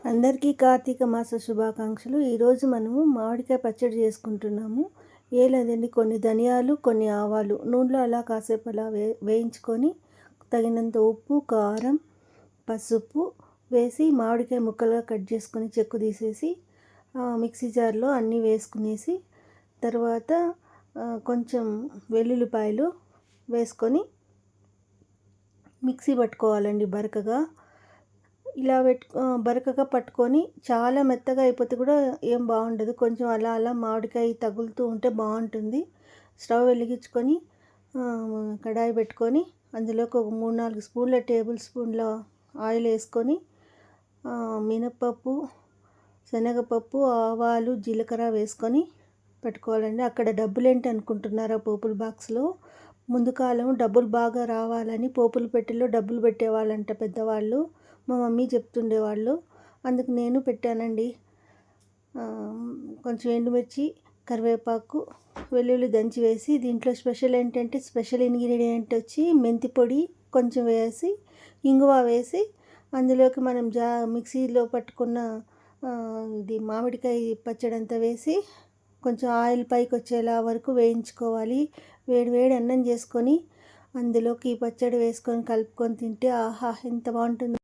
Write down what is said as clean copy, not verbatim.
అందరికీ కార్తీక మాస శుభాకాంక్షలు. ఈరోజు మనము మామిడికాయ పచ్చడి చేసుకుంటున్నాము. లేదండి, కొన్ని ధనియాలు, కొన్ని ఆవాలు నూనెలో అలా కాసేపు అలా వేయించుకొని తగినంత ఉప్పు, కారం, పసుపు వేసి మామిడికాయ ముక్కలుగా కట్ చేసుకొని చెక్కు తీసేసి మిక్సీ జార్లో అన్నీ వేసుకునేసి తర్వాత కొంచెం వెల్లుల్లిపాయలు వేసుకొని మిక్సీ పట్టుకోవాలండి బరకగా. ఇలా బరకగా పట్టుకొని చాలా మెత్తగా అయిపోతే కూడా ఏం బాగుండదు. కొంచెం అలా అలా మామిడికాయ తగులుతూ ఉంటే బాగుంటుంది. స్టవ్ వెలిగించుకొని కడాయి పెట్టుకొని అందులోకి ఒక 3-4 స్పూన్ల టేబుల్ స్పూన్ల ఆయిల్ వేసుకొని మినప్పప్పు, శనగపప్పు, ఆవాలు, జీలకర్ర వేసుకొని పెట్టుకోవాలండి. అక్కడ డబ్బులు ఏంటి అనుకుంటున్నారా? పోపుల బాక్స్లో ముందు కాలం డబ్బులు బాగా రావాలని పోపుల పెట్టెలో డబ్బులు పెట్టేవాళ్ళంట పెద్దవాళ్ళు. మా మమ్మీ చెప్తుండేవాళ్ళు, అందుకు నేను పెట్టానండి. కొంచెం ఎండుమిర్చి, కరివేపాకు, వెల్లుల్లి దంచి వేసి దీంట్లో స్పెషల్ ఇంగ్రీడియంట్ వచ్చి మెంతి పొడి కొంచెం వేసి ఇంగువ వేసి అందులోకి మనం మిక్సీలో పట్టుకున్న ఇది మామిడికాయ పచ్చడి అంతా వేసి కొంచెం ఆయిల్ పైకి వచ్చేలా వరకు వేయించుకోవాలి. వేడి వేడి అన్నం చేసుకొని అందులోకి ఈ పచ్చడి వేసుకొని కలుపుకొని తింటే ఆహా ఎంత బాగుంటుంది.